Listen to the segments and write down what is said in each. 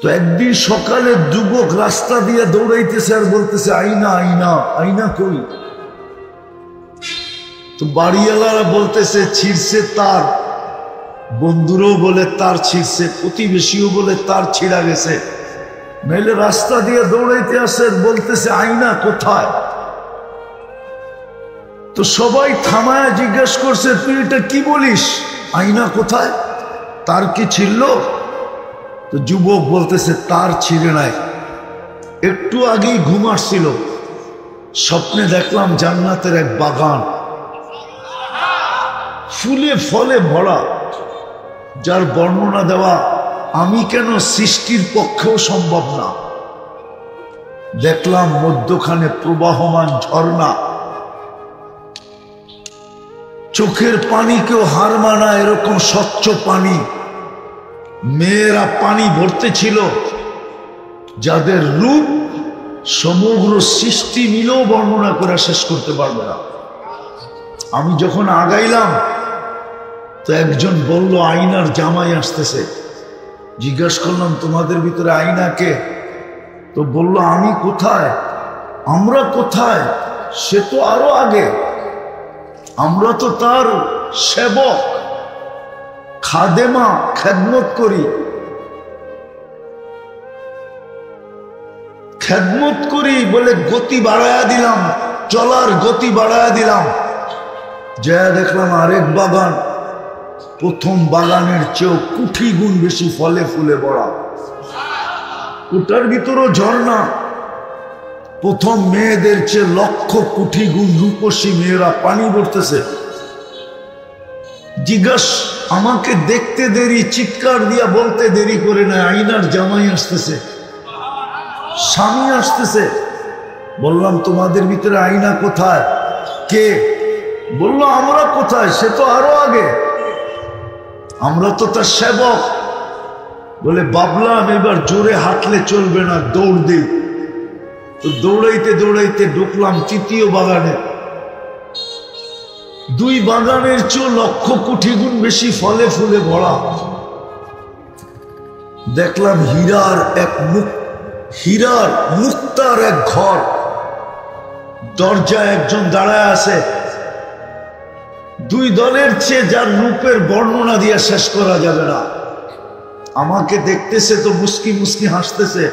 তো একদিন সকালে যুবক রাস্তা দিয়ে দৌড়াইতেছে আর বলতেছে আইনা আইনা আইনা কই। তো বাড়িওয়ালারা বলতেছে ছিঁড়ছে তার, বন্ধুরও বলে তার ছিঁড়ছে, প্রতিবেশীও বলে তার ছিঁড়া গেছে। নাইলে রাস্তা দিয়ে দৌড়াইতে আসে বলতেছে আইনা কোথায়। তো সবাই থামায় জিজ্ঞেস করছে তুই এটা কি বলিস, আইনা কোথায়, তার কি ছিড়ল? তো যুবক বলতেছে তার ছিঁড়ে নাই, একটু আগেই ঘুম আসছিল, স্বপ্নে দেখলাম জান্নাতের এক বাগান ফুলে ফলে ভরা, যার বর্ণনা দেওয়া আমি কেন সৃষ্টির পক্ষেও সম্ভব না। দেখলাম মধ্যখানে প্রবাহমান ঝর্ণা, চোখের পানিকেও হার মানা এরকম স্বচ্ছ পানি। মেয়েরা পানি ভরতে ছিল, যাদের রূপ সমগ্র সৃষ্টি মিলেও বর্ণনা করে শেষ করতে পারবে না। আমি যখন আগাইলাম তো একজন বলল আয়নার জামাই আসতেছে। জিজ্ঞেস করলাম তোমাদের ভিতরে আয়না কে? তো বলল আমি কোথায়, আমরা কোথায়, সে তো আরো আগে, আমরা তো তার সেবক, খাদেমা, খেদমত করি, খেদমত করি বলে গতি বাড়ায়া দিলাম, চলার গতি বাড়ায়া দিলাম। যা দেখলাম আরেক বাগান, প্রথম বাগানের চেয়েও কোটি গুণ বেশি ফলে ফুলে ভরা, ওটার ভিতরও ঝর্ণা। প্রথম মেয়েদের চেয়ে লক্ষ কোটি গুণ রূপসী মেয়েরা পানি ভরতেছে। জিজ্ঞাস আমাকে দেখতে দেরি, চিৎকার দিয়া বলতে দেরি করে না, আইনার জামাই আসতেছে, স্বামী আসতেছে। বললাম তোমাদের ভিতরে আয়না কোথায়, কে? বলল আমরা কোথায়, সে তো আরো আগে, আমরা তো তার সেবক। বলে ভাবলাম এবার জোরে হাঁটলে চলবে না, দৌড় দিই। তো দৌড়াইতে দৌড়াইতে ঢুকলাম তৃতীয় বাগানে। দুই বাগানের চেয়ে লক্ষ কোটি গুণ বেশি ফলে ফুলে ভরা। দেখলাম হীরার মুক্তার এক ঘর, দরজায় একজন দাঁড়ায় আছে। দুই দলের চেয়ে যার রূপের বর্ণনা দিয়ে শেষ করা যাবে না। আমাকে দেখতেছে তো মুস্কি মুস্কি হাসতেছে,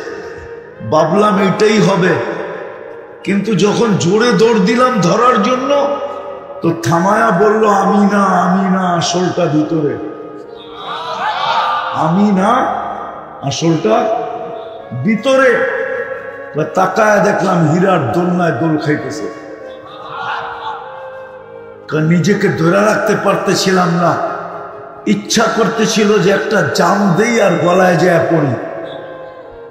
ভাবলাম এইটাই হবে। কিন্তু যখন জোরে দৌড় দিলাম ধরার জন্য, তো থামায়া বলল আমি না, আমি না, আসলটা ভিতরে, আমি না, আসলটা ভিতরে। তাকায় দেখলাম হীরার দোলনায় দোল খাইতেছে। নিজেকে ধরে রাখতে পারতেছিলাম না, ইচ্ছা করতেছিল যে একটা জাম দেই আর গলায় যায় পড়ি।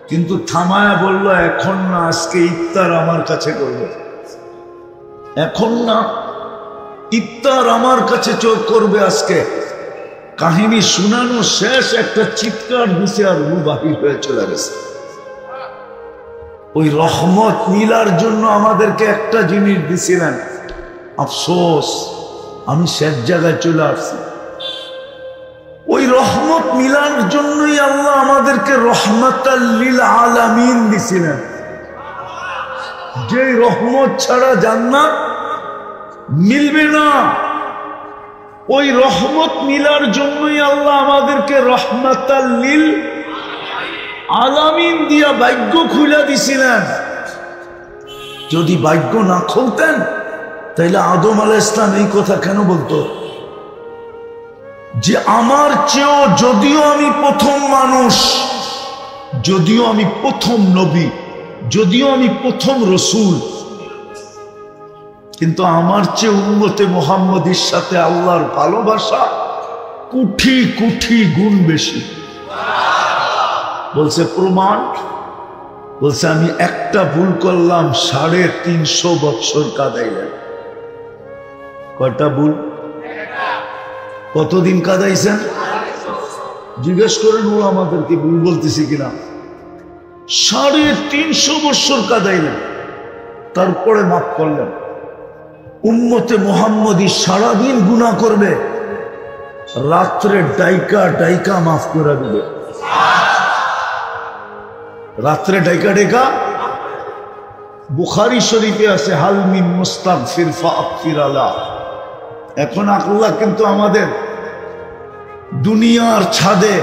কিন্তু থামায়া বলল এখন না, আজকে ইফতার আমার কাছে করবে, এখন না, ইফতার আমার কাছে চোখ করবে আজকে। কাহিনী শুনানো শেষ, একটা চিৎকার দিছে আর রু বাহির হয়ে চলে গেছে। ওই রহমত মিলার জন্য আমাদেরকে একটা জিনিস দিছিলেন, আফসোস আমি শেষ জায়গায় চলে আসছি। ওই রহমত মিলার জন্যই আল্লাহ আমাদেরকে রহমাতাল লিল আলামিন দিছিলেন। যে রহমত ছাড়া জান্নাত মিলবে না, ওই রহমত মিলার জন্যই আল্লাহ আমাদেরকে রহমাতাল লিল আলামিন দিয়া ভাগ্য খুলে দিছিলেন। যদি ভাগ্য না খুলতেন তাইলে আদম আলাইহিস সালাম এই কথা কেন বলতো যে আমার চেয়েও, যদিও আমি প্রথম মানুষ, যদিও আমি প্রথম নবী, যদিও আমি প্রথম রসুল, কিন্তু আমার চেয়ে উম্মতে মুহাম্মদীর সাথে আল্লাহর ভালোবাসা কোটি কোটি গুণ বেশি। বলছে প্রমাণ, বলছে আমি একটা ভুল করলাম 350 বৎসর কাঁদাইলেন। কয়টা ভুল? কতদিন কাঁদাইছেন? জিজ্ঞেস করেন ও আমাদেরকে ভুল বলতেছি কিনা। 350 বৎসর কাঁদাইলেন, তারপরে মাফ করলেন। উম্মতে মুহাম্মদী সারাদিন গুনাহ করবে, রাত্রে ডাইকা ডাইকা মাফ করে দিবে। রাত্রে ডাইকা ডেকা বুখারী শরীফে আছে হাল মিন মুস্তাগফির ফাগফির আলা। এখন আল্লাহ কিন্তু আমাদের দুনিয়ার ছাদে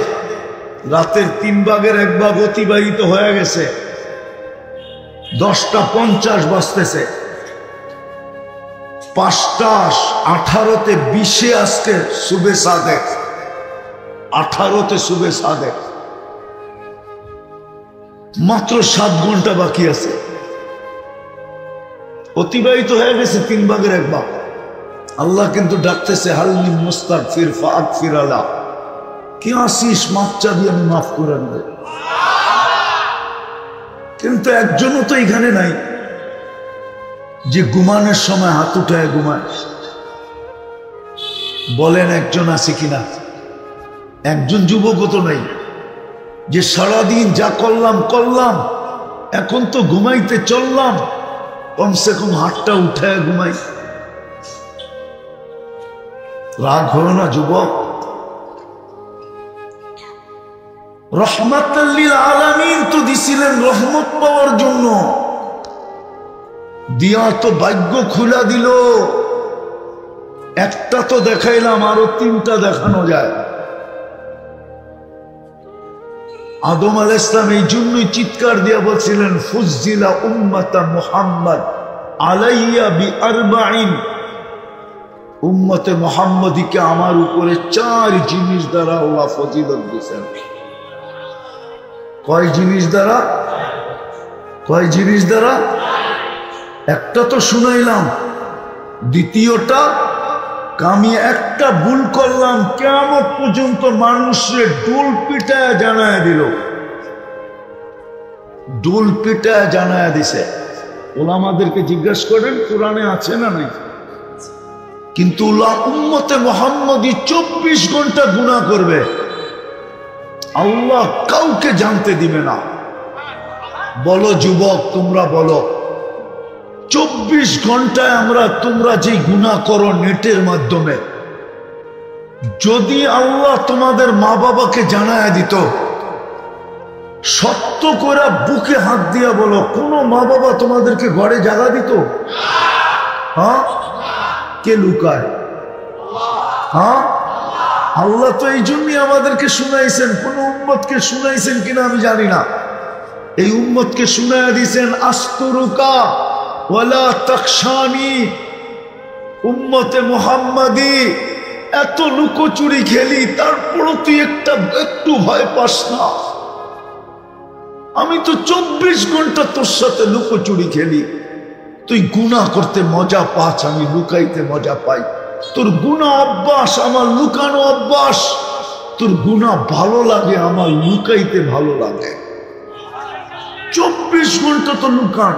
রাতের 3 ভাগের 1 ভাগ অতিবাহিত হয়ে গেছে, 10টা 50 বাজতেছে, 5টা 18তে 20-এ আজকে সুবে সাদেক, 18তে সুবে সাদেক, মাত্র 7 ঘন্টা বাকি আছে, অতিবাহিত হয়ে গেছে 3 ভাগের 1 ভাগ। আল্লাহ কিন্তু ডাকতেছে হাল মিন মুস্তাগফির ফাগফির আলা, কি আসিস মাফ চাবি আমি মাফ করে দেব। কিন্তু একজনও তো এখানে নাই যে ঘুমানোর সময় হাত উঠায় ঘুমায়। বলেন একজন আছে কিনা? একজন যুবকও তো নাই যে সারাদিন যা করলাম এখন তো ঘুমাইতে চললাম, কমসে কম হাতটা উঠায় ঘুমাই। রাগ হলো না যুবক? রহমাতাল লিল আলামিন তো দিছিলেন রহমত পাওয়ার জন্য, দিয়া তো ভাগ্য খুলা দিল। একটা তো দেখাইলাম, আরো 3টা দেখানো যায়। আদম আলাইহিস সালাম এই জন্যই চিৎকার দিয়া বলছিলেন ফুজ্জিলা উম্মাতা মুহাম্মদ আলাইয়া বি40, উম্মতে মুহাম্মদীকে আমার উপরে 4 জিনিস দ্বারা আল্লাহ ফজিলত দিয়েছেন। কয় জিনিস দ্বারা? কয় জিনিস দ্বারা? একটা তো শুনাইলাম, দ্বিতীয়টা আমি একটা ভুল করলাম, কিয়ামত পর্যন্ত মানুষের ডুল পিটায় জানায় দিল, ডুল পিটায় জানায় দিছে। ওলামাদেরকে জিজ্ঞাসা করেন কোরআনে আছে না নাই? কিন্তু উম্মতে মুহাম্মদী 24 ঘন্টা গুনাহ করবে, আল্লাহ কাউকে জানতে দিবে না। বলো যুবক, তোমরা বলো 24 ঘন্টায় তোমরা যে গুনাহ করো নেটের মাধ্যমে, যদি আল্লাহ তোমাদের মা বাবাকে জানায় দিত, সত্য করে বুকে হাত দিয়া বলো, কোন মা বাবা তোমাদেরকে ঘরে জাগা দিত? হ্যাঁ? কে লুকায়? হ্যাঁ, আল্লাহ তো এই জন্যই আমাদেরকে শুনাইছেন। কোন উম্মতকে শুনাইছেন কিনা আমি জানি না, এই উম্মতকে শুনাইয়া দিয়েছেন আস্তুরুকা ওয়ালা তাকশানি। উম্মতে মুহাম্মাদি এত লুকোচুরি খেলি, তারপরও তুই একটু ভয় পাস না? আমি তো 24 ঘন্টা তোর সাথে লুকোচুরি খেলি, তুই গুনাহ করতে মজা পাস, আমি লুকাইতে মজা পাই। তোর গুনাহ অভ্যাস, আমার লুকানো অভ্যাস। তোর গুনাহ ভালো লাগে, আমার লুকাইতে ভালো লাগে। 24 ঘন্টা তো লুকান।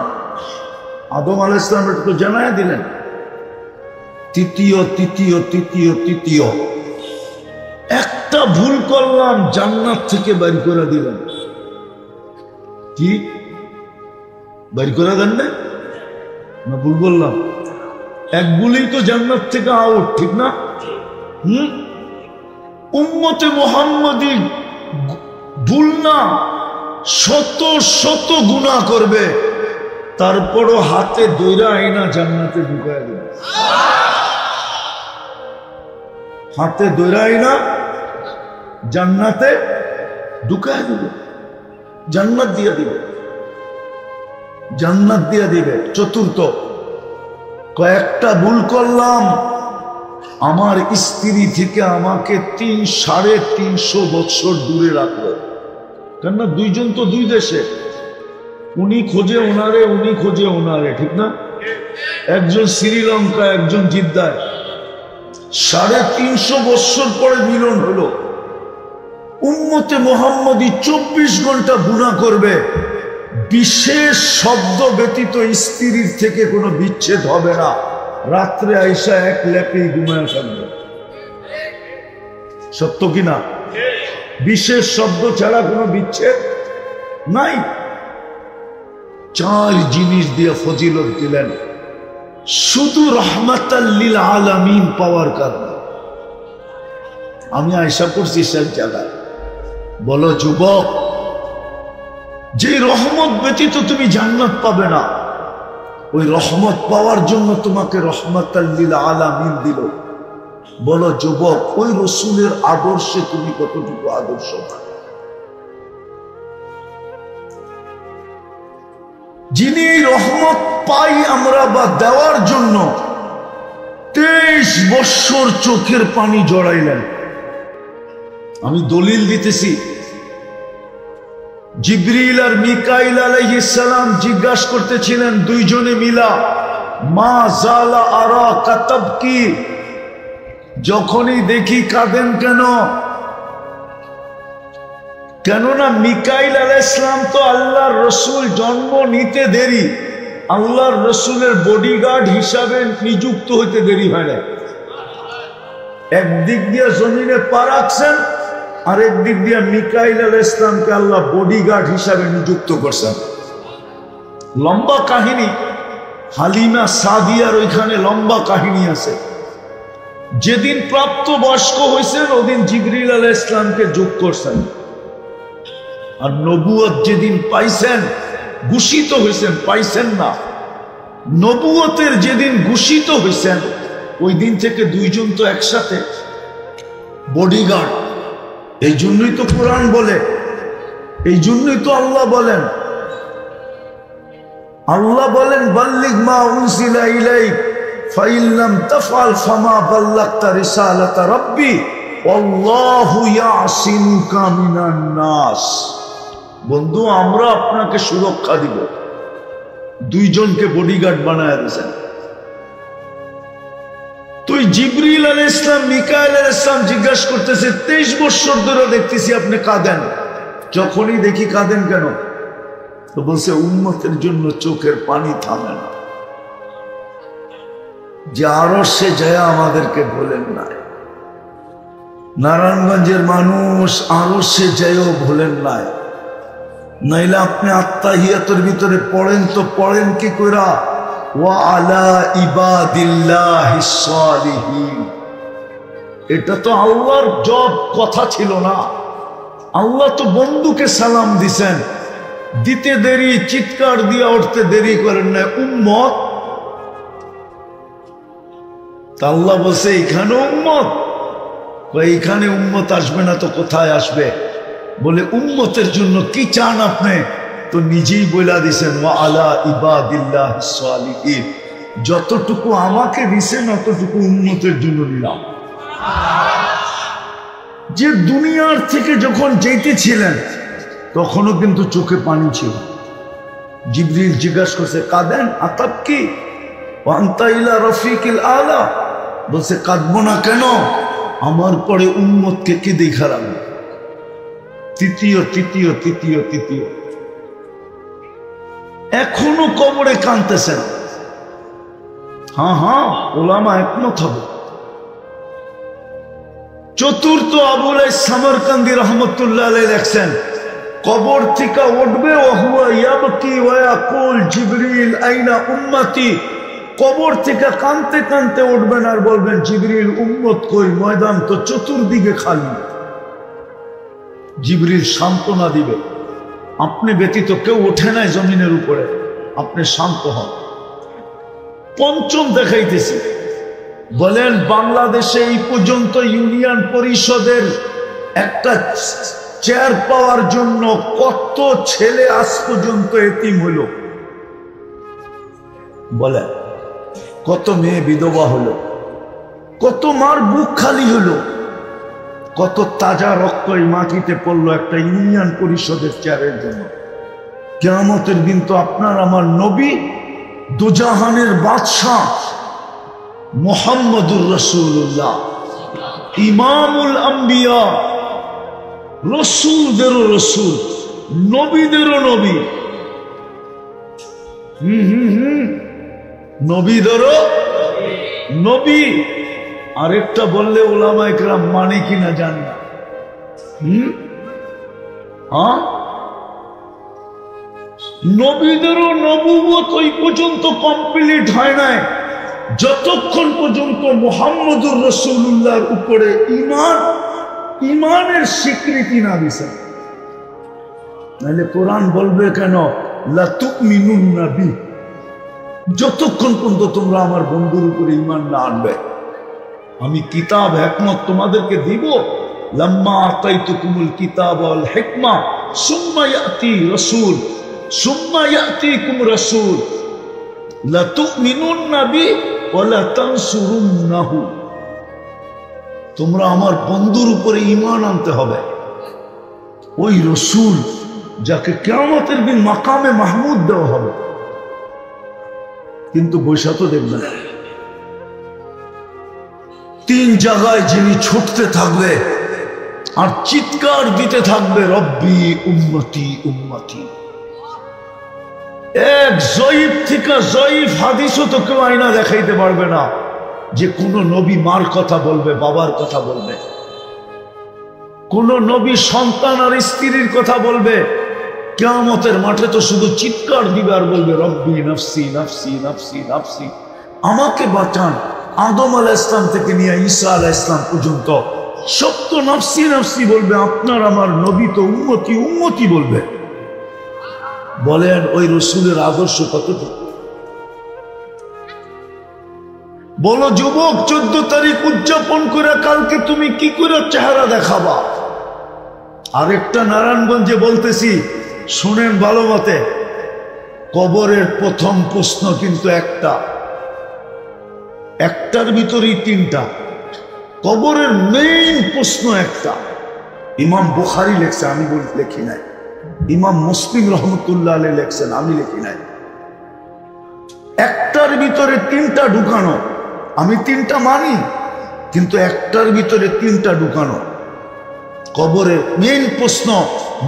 আদম আলাইহিস সালাম তো জানায় দিলেন। তৃতীয় একটা ভুল করলাম, জান্নাত থেকে বের করে দিলেন। কি বের করে দেন না? ভুল বললাম, এক ভুলেই তো জান্নাত থেকে আউট, ঠিক না? উম্মতে মুহাম্মাদি ভুল না, শত গুনাহ করবে, তারপরও হাতে দইরা আইনা জান্নাতে ঢুকায় দেবে। হাতে দইরা আইনা জান্নাতে ঢুকায় দিবে, জান্নাত দিয়ে দিবে, জান্নাত দিয়ে দিবে। চতুর্থ, কয়েকটা ভুল করলাম, আমার স্ত্রী থেকে আমাকে 350 বছর দূরে রাখলো। কেননা দুইজন তো দুই দেশে, উনি খোঁজে ওনারে, উনি খোঁজে ওনারে, ঠিক না? একজন শ্রীলঙ্কা, একজন জিদ্দায়। 350 বছর পরে মিলন হলো। উম্মতে মুহাম্মাদি 24 ঘন্টা গুনাহ করবে, বিশেষ শব্দ ব্যতীত স্ত্রীর থেকে কোনো বিচ্ছেদ হবে না। রাত্রে আইসা এক লেপেই ঘুমায় থাকবে। সত্য কিনা? বিশেষ শব্দ ছাড়া কোনো বিচ্ছেদ নাই। 4 জিনিস দিয়ে ফজিলত দিলেন, শুধু রহমাতাল লিল আলামিন পাওয়ার কারণে। আমি আশা করছি সব জায়গায়। বলো যুবক, যে রহমত ব্যতীত তুমি জান্নাত পাবে না, ওই রহমত পাওয়ার জন্য তোমাকে রহমাতাল লিল আলামিন দিল। বলো যুবক, ওই রসুলের আদর্শে তুমি কতটুকু আদর্শবান? যিনি এই রহমত পাই আমরা বা দেওয়ার জন্য 23 বৎসর চোখের পানি জড়াইলেন। আমি দলিল দিতেছি, জিবরিল আর মিকাইল আলাইহিস সালাম জিজ্ঞাসা করতেছিলেন দুইজনে মিলা, মা জালা আরা কাতাবকি, যখনই দেখি কাঁদেন কেন? কেননা মিকাইল আলাইহিস সালাম তো আল্লাহর রসুল জন্ম নিতে দেরি, আল্লাহর রসুলের বডিগার্ড হিসাবে নিযুক্ত হইতে দেরি হয় না। একদিক দিয়ে জমিনে পা রাখছেন, আরেক দিক দিয়ে মিকাইল আলাইহিস সালামকে আল্লাহ বডিগার্ড হিসাবে নিযুক্ত করছেন। লম্বা কাহিনী, হালিমা সাদিয়ার ওইখানে লম্বা কাহিনী আছে। যেদিন প্রাপ্ত বয়স্ক হয়েছেন ওদিন জিবরিল আলাইহিস সালামকে যোগ করছেন, আর নবুয়ত যেদিন পাইছেন, ঘোষিত হয়েছেন, পাইছেন না, নবুয়তের যেদিন ঘোষিত হয়েছেন ওই দিন থেকে দুইজন তো একসাথে বডিগার্ড। এই জন্যই তো কোরআন বলে, এই জন্যই তো আল্লাহ বলেন, আল্লাহ বলেন বাল্লিগ মা উনজিলা ইলাইক ফাইন লাম তাফআল ফামা বাল্লাগতা রিসালাতা রাব্বি ওয়াল্লাহু ইয়াসিমুকা মিনান নাস। বন্ধু, আমরা আপনাকে সুরক্ষা দিব। দুইজনকে বডিগার্ড বানায় দিয়েছেন। তুই জিবরিল আলাইহিস সালাম মিকাইল আলাইহিস সালাম জিজ্ঞাসা করতেছে 23 বছর ধরে দেখতেছি আপনি কাঁদেন, যখনই দেখি কাঁদেন কেন? তো বলছে উম্মতের জন্য চোখের পানি থামে না। যে আরশে যায় আমাদেরকে বলেন নাই, নারায়ণগঞ্জের মানুষ আরশে যায়ও ভুলেন নাই, নাইলে আপনি আত্মাহিয়াতের ভিতরে পড়েন তো পড়েন কি কইরা ওয়া আলা ইবাদিল্লাহিস সালিহিন। এটা তো আল্লাহর জব কথা ছিল না। আল্লাহ তো বন্ধুকে সালাম দিছেন, দিতে দেরি, চিৎকার দিয়ে উঠতে দেরি করেন না, উম্মত। তা আল্লাহ বলছে এখানে উম্মত, এইখানে উম্মত আসবে না তো কোথায় আসবে? বলে উম্মতের জন্য কি চান আপনি? তো নিজেই বইলা দিছেন ওয়া আলা ইবাদিল্লাহিস সালিহিন। যতটুকু আমাকে দিছেন অতটুকু উম্মতের জন্য নিলাম। যে দুনিয়ার থেকে যখন যেতেছিলেন তখনও কিন্তু চোখে পানি ছিল। জিবরিল জিজ্ঞাসা করছে কাঁদেন? আতাব কি ওয়া আনতা ইলা রফিকিল আলা। বলছে কাঁদবো না কেন, আমার পরে উম্মতকে কি দেখা রাখবো? তৃতীয় তৃতীয় তৃতীয় তৃতীয়, এখনো কবরে কাঁদতেছেন। হ্যাঁ হ্যাঁ, ওলামা একমত হবে। চতুর্থ আবুল সামরকান্দি রহমতুল্লাহ আলাইহি লেখছেন, কবর থেকে উঠবে ওয়া হুয়া ইয়াবকি ওয়া ইয়াকুল জিবরিল আইনা উম্মতি। কবর থেকে কাঁদতে কাঁদতে উঠবেন আর বলবেন জিবরিল উম্মত কই, ময়দান তো চতুর্দিকে খালি। জিবরিল সান্ত্বনা দিবে, আপনি ব্যতীত কেউ ওঠে নাই জমিনের উপরে, আপনি শান্ত হন। পঞ্চম দেখাইতেছি, বলেন বাংলাদেশে এই পর্যন্ত ইউনিয়ন পরিষদের একটা চেয়ার পাওয়ার জন্য কত ছেলে আজ পর্যন্ত এতিম হইল? বলেন কত মেয়ে বিধবা হলো, কত মার বুক খালি হলো, কত তাজা রক্ত এই মাটিতে পড়লো একটা ইউনিয়ন পরিষদের চেয়ারের জন্য। কিয়ামতের দিন তো আপনার আমার নবী দুজাহানের বাদশাহ মুহাম্মদুর রাসূলুল্লাহ, ইমামুল আম্বিয়া, রসুলদেরও রসুল, নবীদেরও নবী, নবীদেরও নবী। আরেকটা বললে উলামায়ে কেরাম মানে কিনা জান না। নবীদেরও নবুয়ত ওই পর্যন্ত কমপ্লিট হয় নাই যতক্ষণ পর্যন্ত মুহাম্মদুর রাসূলুল্লাহর উপরে ইমানের স্বীকৃতি না দিয়েছেন। নাহলে কোরআন বলবে কেন লা তুমিনুন্না বি, যতক্ষণ পর্যন্ত তোমরা আমার বন্ধুর উপরে ঈমান না আনবে। আমি কিতাব হিকমত তোমাদেরকে দিব, লাম্মা আতাইতুকুমুল কিতাব ওয়াল হিকমা সুম্মা ইয়াতি রাসূল সুম্মা ইয়াতিকুম রাসূল লা তুমিনুন্না বি ওয়া লা তানসুরুন্নাহু। তোমরা আমার বন্ধুর উপরে ঈমান আনতে হবে। ওই রাসূল যাকে কিয়ামতের দিন মাকামে মাহমুদ দেওয়া হবে, কিন্তু বৈশা তো দেখবে না। তিন জায়গায় যিনি ছুটতে থাকবে আর চিৎকার দিতে থাকবে রব্বি উম্মতি উম্মতি। এক জয়ীফ থেকে জয়ীফ হাদিসও তো কেউ আয়না দেখাইতে পারবে না যে কোন নবী মার কথা বলবে, বাবার কথা বলবে, কোন নবী সন্তান আর স্ত্রীর কথা বলবে। কিয়ামতের মাঠে তো শুধু চিৎকার দিবে আর বলবে রব্বি নফসি নফসি নফসি নফসি, আমাকে বাঁচান। আদম আলাইহিস সালাম থেকে নিয়ে ঈসা আলাইহিস সালাম পর্যন্ত সব তো নফসি নফসি বলবে। আপনার আমার নবী তো উম্মতি উম্মতি বলবে। বলেন ওই রসুলের আদর্শ কতটুকু? বলো যুবক, 14 তারিখ উদযাপন করে কালকে তুমি কি করে চেহারা দেখাবা? আরেকটা নারায়ণগঞ্জে বলতেছি, শুনেন ভালো মতে। কবরের প্রথম প্রশ্ন কিন্তু একটার ভিতরেই তিনটা। কবরের মেইন প্রশ্ন একটা। ইমাম বুখারী লেখছে, আমি লেখি নাই। ইমাম মুসলিম রহমতুল্লাহ আলাইহি লেখছেন, আমি লিখি নাই। একটার ভিতরে তিনটা ঢুকানো। আমি তিনটা মানি, কিন্তু একটার ভিতরে তিনটা ঢুকানো। কবরের মেইন প্রশ্ন,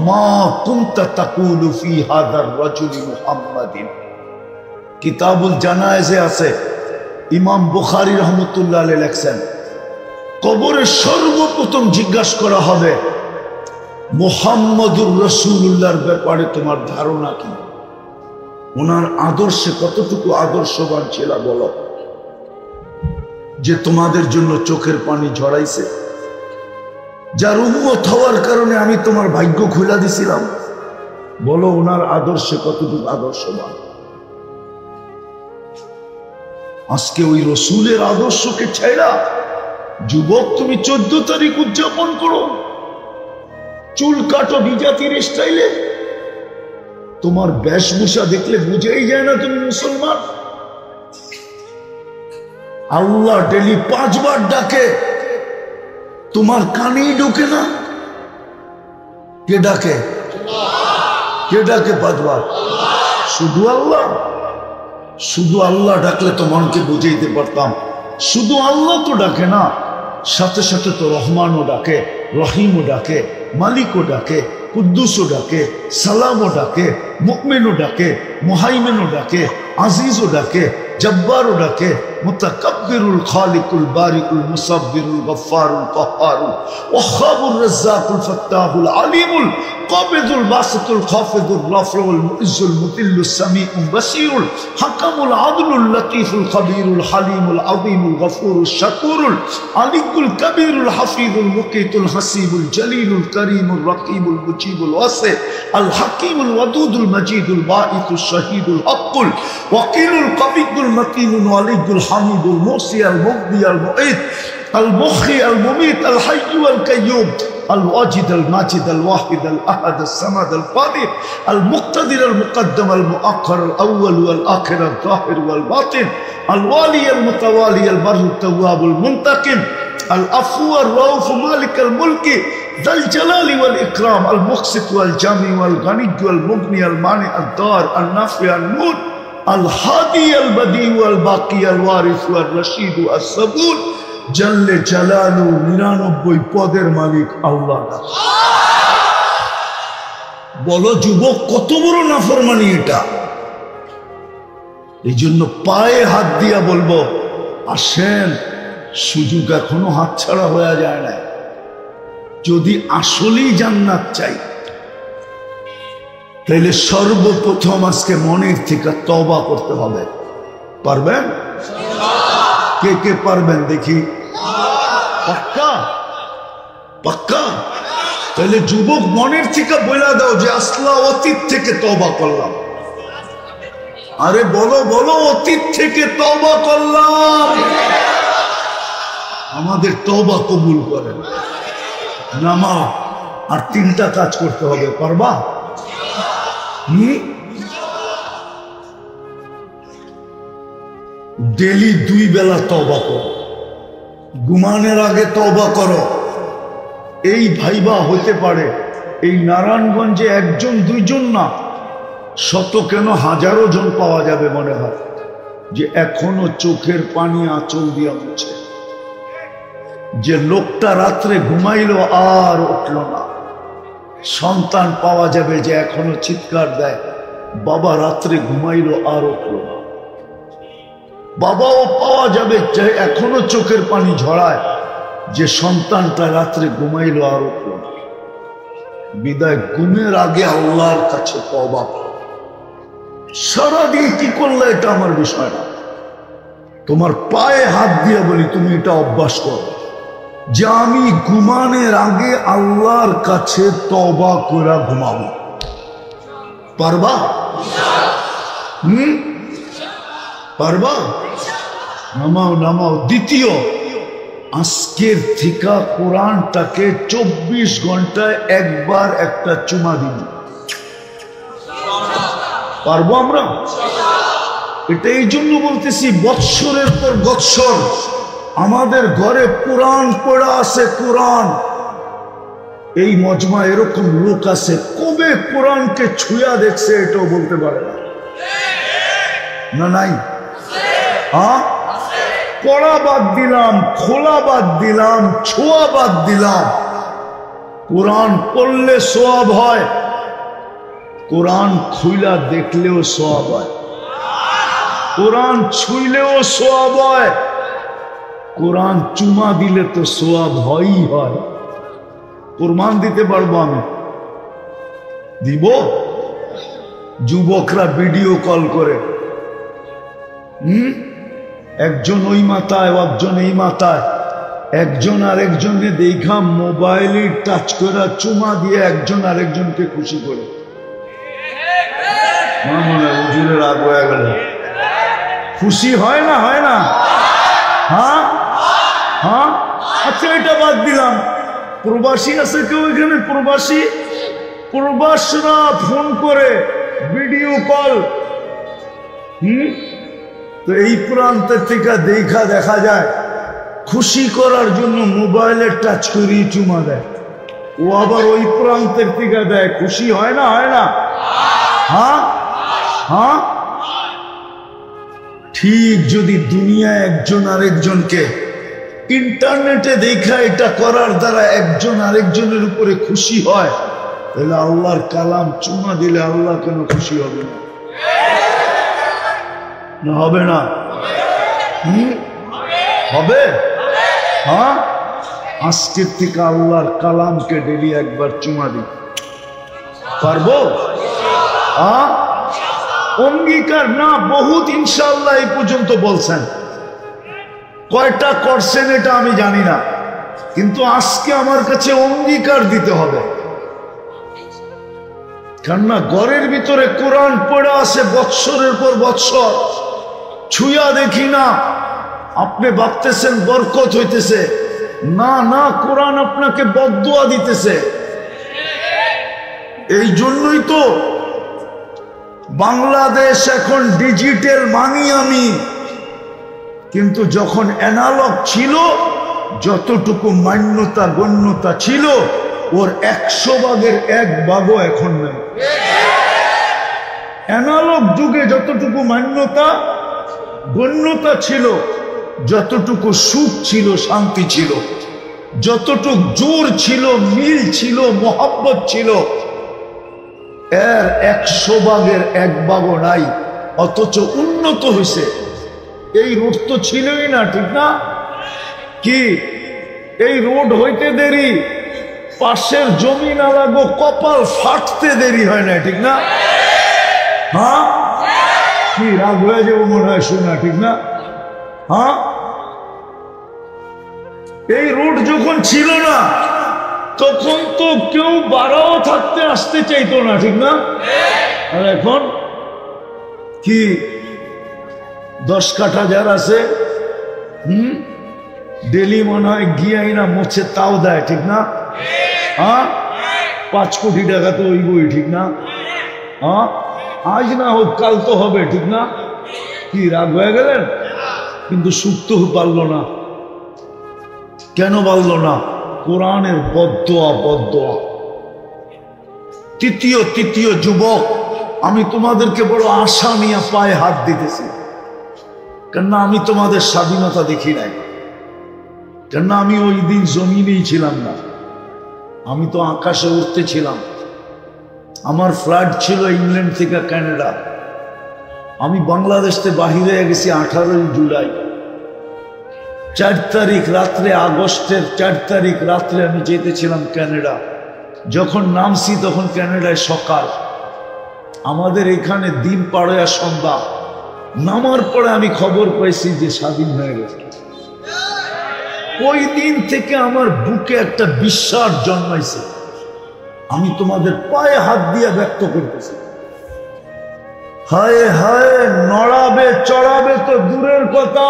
মা কুনতা তাকুলু ফি হাদার রাজুলি মুহাম্মাদিন। কিতাবুল জানায়েজে আছে, ইমাম বুখারী রহমতুল্লাহ আলাইহি লেখছেন, কবরে সর্বপ্রথম জিজ্ঞাসা করা হবে মুহাম্মদুর রাসূলুল্লাহর ব্যাপারে তোমার ধারণা কি? ওনার আদর্শে কতটুকু আদর্শবান ছিল বলো, যে তোমাদের জন্য চোখের পানি ঝরাইছে, যার উম্মত হওয়ার কারণে আমি তোমার ভাগ্য খুলে দিছিলাম। বলো ওনার আদর্শে কতটুকু আদর্শবান। আজকে ওই রসুলের আদর্শকে ছেড়া যুবক তুমি 14 তারিখ উদযাপন করো, চুল কাটো বিজাতির স্টাইলে। তোমার বেশভূষা দেখলে বুঝেই যায় না তুমি মুসলমান। আল্লাহ ডেলি 5 বার ডাকে, তোমার কানেই ঢোকে না। কে ডাকে? কে ডাকে 5 বার? শুধু আল্লাহ। শুধু আল্লাহ ডাকলে তো মনকে বুঝাইতে পারতাম। শুধু আল্লাহ তো ডাকে না, সাথে সাথে তো রহমানও ডাকে, রহিমও ডাকে, মালিকও ডাকে, কুদ্দুসও ডাকে, সালামও ডাকে, মুমিনও ডাকে, মুহাইমিনও ডাকে, আজিজও ডাকে, জব্বারও ডাকে, মুতাকাব্বিরুল খালিকুল বারিকুল মুসাব্বিরুল গফফারুল কাহ্হারুল ওয়াহ্হাবুর রাজ্জাকুল ফাত্তাহুল আলিমুল কাবিদুল বাসিতুল খাফিদুর রাফিউল মুইজ্জুল মুতিল্লুস সামিউল বাসীরুল হাকামুল আদলুল লতীফুল খবীরুল হালিমুল আযীমুল গফুরুশ শাকুরুল আলিকুল কবীরুল হাফিজুল মুকিতুল হাসিবুল জলিলুল করিমুল রকিবুল মুজিবুল ওয়াসি আল হাকিমুল ওয়াদুদুল মজিদুল বাঈসুশ শহীদুল হকুল ওয়াকিলুল কবিদুল মতিনুল ওয়ালিদুল হামিদুল মুসি আল মুগদি আল মুঈদ আল মুখি আল মুমিত আল হাইয়্যু আল কাইয়্যুম الواجد الماجد الواحد الأحد الصمد القادر المقتدر المقدم المؤخر الأول والآخر الظاهر والباطن الوالي المتوالي البر التواب المنتقم العفو الرؤوف مالك الملك ذا الجلال والإكرام المقسط والجامع والغني والمغني المانع الدار النافع النور الهادي البديع والباقي الوارث والرشيد الصبور জাল্লে জালালু 99 পদের মালিক আল্লাহ। বলো যুবক কত বড় নাফরমানি এটা। এই জন্য পায়ে হাত দিয়া বলবো, আসেন, সুযোগ এখনো হাতছাড়া হয়ে যায় না। যদি আসলেই জান্নাত চাই তাহলে সর্বপ্রথম আজকে মনের থেকে তওবা করতে হবে। পারবেন? কে কে পারবেন দেখি? পাক্কা? পাক্কা? তাহলে যুবক মনের থেকে বলে দাও যে আসলা অতীত থেকে তওবা করলাম। আরে বলো বলো, অতীত থেকে তওবা করলাম। আমাদের তওবা কবুল করেন। নামাও, আর 3টা কাজ করতে হবে, পারবা? ডেলি 2 বেলা তওবা করো, ঘুমানোর আগে তওবা করো। এই ভাইবা হতে পারে এই নারায়ণগঞ্জে 1-2 জন না, শত কেন হাজারো জন পাওয়া যাবে মনে হয় যে এখনো চোখের পানি আঁচল দিয়া মুছে। যে লোকটা রাত্রে ঘুমাইলো আর উঠল না, সন্তান পাওয়া যাবে যে এখনো চিৎকার দেয়, বাবা রাত্রে ঘুমাইলো আর উঠল না। বাবাও পাওয়া যাবে যে এখনো চোখের পানি ঝরায়, যে সন্তানটা রাত্রে ঘুমাইলো আর উঠল না। বিদায় ঘুমের আগে আল্লাহর কাছে তওবা করো। সারাদিন কি করলে এটা আমার বিষয় না, তোমার পায়ে হাত দিয়ে বলি তুমি এটা অভ্যাস করো যে আমি ঘুমানোর আগে আল্লাহর কাছে তওবা করে ঘুমাবো। পারবা? পারবা? নামাও নামাও। দ্বিতীয়, আজকের থেকে কোরআনটাকে 24 ঘন্টায় একবার একটা চুমা দিন। পারবো আমরা? এটা এই জন্য বলতেছি, বৎসরের পর বৎসর আমাদের ঘরে কোরআন পড়া আছে। কোরআন, এই মজমা এরকম লোক আছে কবে কোরআনকে ছুঁয়া দেখছে এটাও বলতে পারে না। না নাই? হ্যাঁ, পড়া বাদ দিলাম, খোলা বাদ দিলাম, ছোঁয়া বাদ দিলাম। কোরআন পড়লে সওয়াব হয়, কোরআন খুইলা দেখলেও সওয়াব হয়, কোরআন ছুঁইলেও সওয়াব হয়, কোরআন চুমা দিলে তো সওয়াব হয়ই হয়। প্রমাণ দিতে পারবো আমি, দিব। যুবকরা ভিডিও কল করে, একজন ওই মাথায়, একজন এই মাথায়, একজন আরেকজনকে দেখা মোবাইলে টাচ করে চুমা দিয়ে একজন আরেকজনকে খুশি করে। মনে হয় হুজুরের রাগ হয়ে গেল। খুশি হয় না? হয় না? হ্যাঁ হ্যাঁ। আচ্ছা, এটা বাদ দিলাম। প্রবাসী আছে কেউ এখানে? প্রবাসী, প্রবাসীরা ফোন করে ভিডিও কল, তো এই প্রান্তের থেকে দেখা যায় খুশি করার জন্য মোবাইলে টাচ করি চুমা দেয়, ও আবার ওই প্রান্তের থেকে দেয়। খুশি হয় না? হয় না? হ্যাঁ হ্যাঁ। ঠিক যদি দুনিয়া একজন আরেকজনকে ইন্টারনেটে দেখা এটা করার দ্বারা একজন আরেকজনের উপরে খুশি হয়, তাহলে আল্লাহর কালাম চুমা দিলে আল্লাহ কেন খুশি হবে না? না হবে না? হবে। হ্যাঁ, আজকের থেকে আল্লাহর কালামকে ডেলি একবার চুমা দিই। পারবো? হ্যাঁ, অঙ্গীকার না বহুত ইনশাআল্লাহ এই পর্যন্ত বলছেন, কয়টা করছেন এটা আমি জানি না, কিন্তু আজকে আমার কাছে অঙ্গীকার দিতে হবে। কেননা ঘরের ভিতরে কোরআন পড়া আছে বৎসরের পর বৎসর, ছুঁয়া দেখি না। আপনি ভাবতেছেন বরকত হইতেছে, না না, কোরআন আপনাকে বদদুয়া দিতেছে। এই জন্যই তো বাংলাদেশ এখন ডিজিটাল মানি আমি, কিন্তু যখন অ্যানালগ ছিল, যতটুকু মান্যতা গণ্যতা ছিল ওর 100 ভাগের 1 ভাগও এখন নেই। অ্যানালগ যুগে যতটুকু মান্যতা গণ্যতা ছিল, যতটুকু সুখ ছিল, শান্তি ছিল, যতটুকু জোর ছিল, মিল ছিল, মোহাব্বত ছিল, এর 100 ভাগের 1 ভাগও নাই। অথচ উন্নত হয়েছে। এই রোড তো ছিলই না, ঠিক না? কি এই রোড হইতে দেরি, পাশের জমি না লাগো কপাল ফাটতে দেরি হয় না, ঠিক না? হ্যাঁ, কি রাগ হয়ে যাবো মনে হয় শোনা, ঠিক না? হ্যাঁ, এই রোড যখন ছিল না তখন তো কেউ বাড়াও থাকতে আসতে চাইতো না, ঠিক না? আর এখন কি 10 কাঠা যার আছে ডেলি মনে হয় গিয়াই না মোছে তাও দেয়, ঠিক না? হ্যাঁ, 5 কোটি টাকা তো ওই বই, ঠিক না? হ্যাঁ, আজ না হোক কাল তো হবে, ঠিক না? কি রাগ হয়ে গেলেন? কিন্তু সুখ তো পারলো না। কেন পারলো না? কোরআনের বদদোয়া, বদদোয়া। তৃতীয় যুবক, আমি তোমাদেরকে বড় আশা নিয়ে পায়ে হাত দিতেছি, কেননা আমি তোমাদের স্বাধীনতা দেখি নাই, কেননা আমি ওই দিন জমিনেই ছিলাম না, আমি তো আকাশে উঠতেছিলাম। আমার ফ্লাইট ছিল ইংল্যান্ড থেকে কানাডা। আমি বাংলাদেশ থেকে বাহিরে গেছি 18 জুলাই। 4 তারিখ রাত্রে, আগস্টের 4 তারিখ রাত্রে আমি যেতেছিলাম কানাডা। যখন নামছি তখন কানাডায় সকাল, আমাদের এখানে দিন পাড়ে সন্ধ্যা। নামার পরে আমি খবর পাইছি যে স্বাধীন হয়ে গেছে। ওই দিন থেকে আমার বুকে একটা বিশ্বাস জন্মাইছে। আমি তোমাদের পায়ে হাত দিয়ে ব্যক্ত করতেছি। হায় হায়, নড়াবে চড়াবে তো দূরের কথা,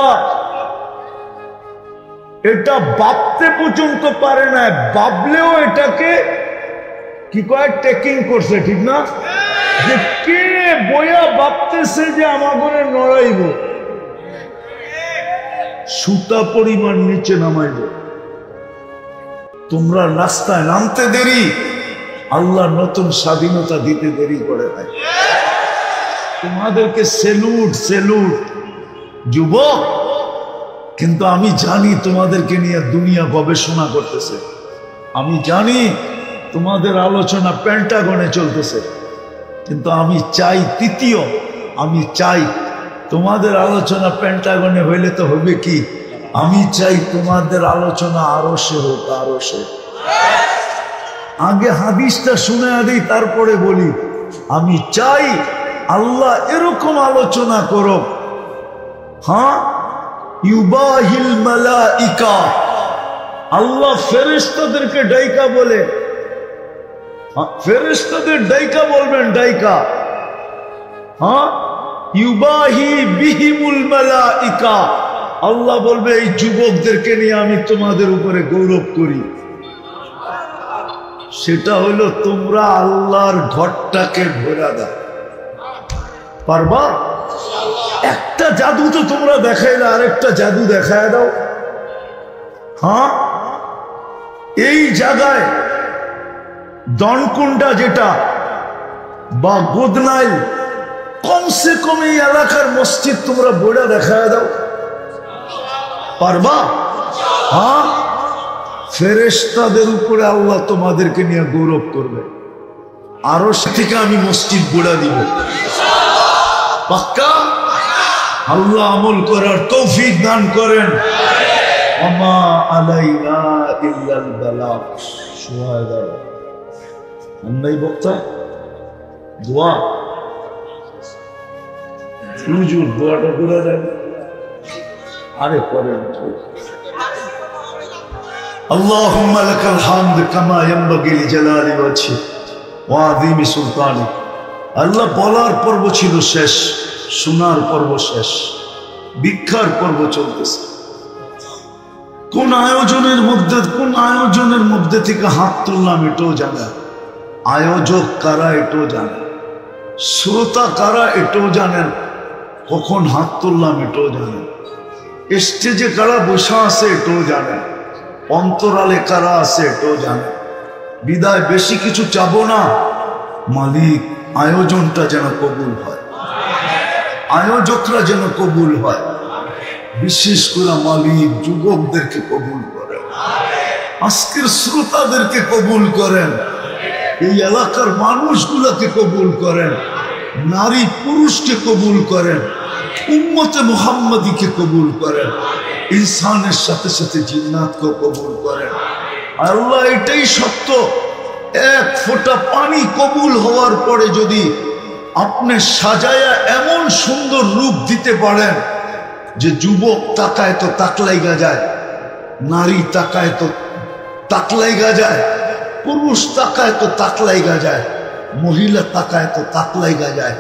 এটা ভাবতে পর্যন্ত পারে না। ভাবলেও এটাকে কি কয়, টেকিং করছে, ঠিক না? যে কে বইয়া ভাবতেছে যে আমাকে নড়াইব, সুতা পরিমাণ নিচে নামাইব। তোমরা রাস্তায় নামতে দেরি, আল্লাহ নতুন স্বাধীনতা দিতে দেরি করে নাই। তোমাদেরকে সেলুট, সেলুট যুবক। কিন্তু আমি জানি তোমাদেরকে নিয়ে দুনিয়া গবেষণা করতেছে। আমি জানি তোমাদের আলোচনা পেন্টাগনে চলতেছে, কিন্তু আমি চাই আমি চাই তোমাদের আলোচনা পেন্টাগনে হইলে তো হবে কি, আমি চাই তোমাদের আলোচনা আরশে হোক, আরশে। আগে হাদিসটা শুনে দিই, তারপরে বলি। আমি চাই আল্লাহ এরকম আলোচনা করো, হ্যাঁ, ইউবাহিল মালাইকা, আল্লাহ ফেরেশতাদেরকে ডাইকা বলে, ফেরেশতাদের ডাইকা বলবেন, ডাইকা, হ্যাঁ, ইউবাহি বিহিমুল মালাইকা, আল্লাহ বলবে এই যুবকদেরকে নিয়ে আমি তোমাদের উপরে গৌরব করি। সেটা হলো তোমরা আল্লাহর ঘরটাকে ঘোরা দাও। পারবা? একটা জাদু তো তোমরা দেখাইলে, আরেকটা জাদু দেখায় দাও। হ্যাঁ, এই জায়গায় দনকুন্ডা যেটা বা গোদনাইল, কমসে কম এই এলাকার মসজিদ তোমরা বইটা দেখায় দাও। পারবা? হ্যাঁ, ফেরেশতাদের উপরে আল্লাহ তোমাদেরকে নিয়ে গৌরব করবে। আরো থেকে আমি মসজিদ গড়া দিব, পাক্কা? আল্লাহ আমল করার তৌফিক দান করেন। ওমা আলাইনা ইল্লাল বালাগ। সুবহানাল্লাহ। আমরাই বক্তা দোয়া, হুজুর দোয়াটা করে দেন। আরে করেন। আল্লাহুম্মা লাকাল হামদ কামা ইয়ানবাগি লিজালালি ওয়াজহি ওয়া আযীমি সুলতানি। আল্লাহ বলার পর্ব ছিল শেষ, শোনার পর্ব শেষ, ভিক্ষার পর্ব চলতেছে। কোন আয়োজনের মধ্যে থেকে হাত তুললাম এটাও জানে, আয়োজক কারা এটাও জানে, শ্রোতা কারা এটাও জানেন, কখন হাত তুললাম এটাও জানেন, স্টেজে কারা বসা আছে এটাও জানেন, অন্তরালে কারা আছে এটাও জানেন। বিদায় বেশি কিছু চাবো না, মালিক আয়োজনটা যেন কবুল হয়, আয়োজকরা যেন কবুল হয়, বিশেষ করে মালিক যুবকদেরকে কবুল করেন, আজকের শ্রোতাদেরকে কবুল করেন, এই এলাকার মানুষগুলোকে কবুল করেন, নারী পুরুষকে কবুল করেন, উম্মতে মুহাম্মাদীকে কবুল করেন, ইনসানের সাথে সাথে জিন্নাতকে কবুল করেন। আল্লাহ এটাই সত্য, এক ফোঁটা পানি কবুল হওয়ার পরে যদি আপনি সাজায়া এমন সুন্দর রূপ দিতে পারেন যে যুবক তাকায় তো তাকলাইগা যায়, নারী তাকায় তো তাকলাইগা যায়, পুরুষ তাকায় তো তাক লাইগা যায়, মহিলা তাকায় তো তাক লাইগা যায়।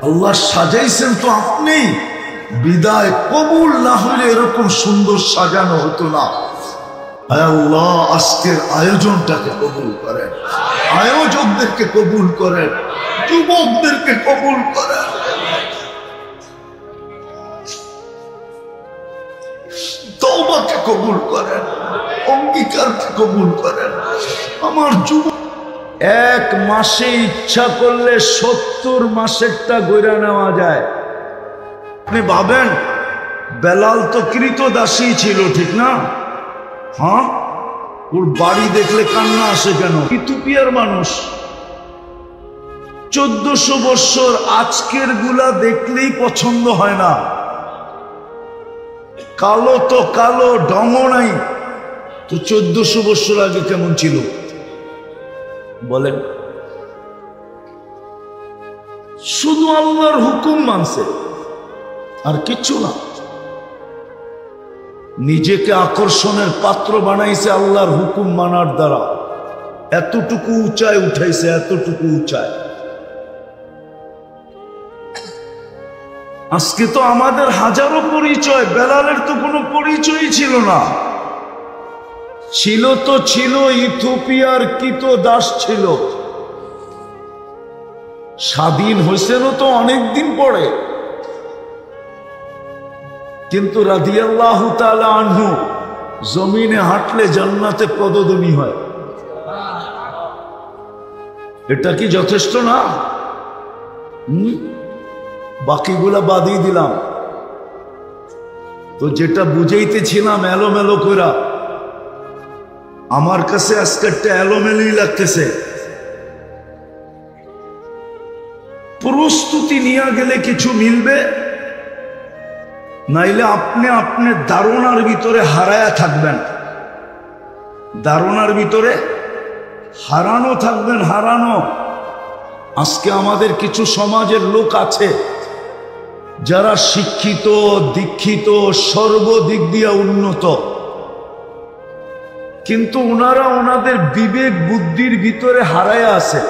আল্লাহ সাজাইছেন তো আপনি, বিদায় কবুল না হলে এরকম সুন্দর সাজানো হতো না। আল্লাহ আজকের আয়োজনটাকে কবুল করেন, আয়োজকদেরকে কবুল করেন, যুবকদেরকে কবুল করেন। তওবাকে কবুল করেন, অঙ্গীকারকে কবুল করেন। আমার যুবক এক মাসে ইচ্ছা করলে 70 মাসেরটা গইরা নেওয়া যায়। আপনি ভাবেন বেলাল তো কৃতদাসী ছিল, ঠিক না? হ্যাঁ, ওর বাড়ি দেখলে কান্না আসে কেন? ইথিওপিয়ার মানুষ, 1400 বছর, আজকের গুলা দেখলেই পছন্দ হয় না। কালো তো কালো, ঢং নাই। তো 1400 বছর আগে কেমন ছিল বলেন? শুধু আল্লাহর হুকুম মানছে, আর কিচ্ছু না। নিজেকে আকর্ষণের পাত্র বানাইছে আল্লাহর হুকুম মানার দ্বারা। এতটুকু উঁচায় উঠাইছে, এতটুকু উঁচায়। আজকে তো আমাদের হাজারো পরিচয়, বেলালের তো কোনো পরিচয়ই ছিল না। ছিল তো ছিল, ইথিওপিয়ার কৃতদাস ছিল। স্বাধীন হয়েছিল তো অনেকদিন পরে, কিন্তু রাদিয়াল্লাহু তাআলা আনহু জমিনে হাঁটলে জান্নাতে পদধ্বনি হয়। এটা কি যথেষ্ট না? বাকিগুলা বাদই দিলাম। তো যেটা বুঝাইতেছিলাম এলোমেলো কইরা, আমার কাছে আজকেরটা এলোমেলোই লাগতেছে। প্রস্তুতি নিয়ে গেলে কিছু মিলবে, নাইলে আপনি আপনার ধারণার ভিতরে হারায়া থাকবেন। ধারণার ভিতরে হারানো থাকবেন, হারানো। আজকে আমাদের কিছু সমাজের লোক আছে যারা শিক্ষিত, দীক্ষিত, সর্বদিক দিয়ে উন্নত, কিন্তু ওনারা ওনাদের বিবেক বুদ্ধির ভিতরে হারায়া আছে।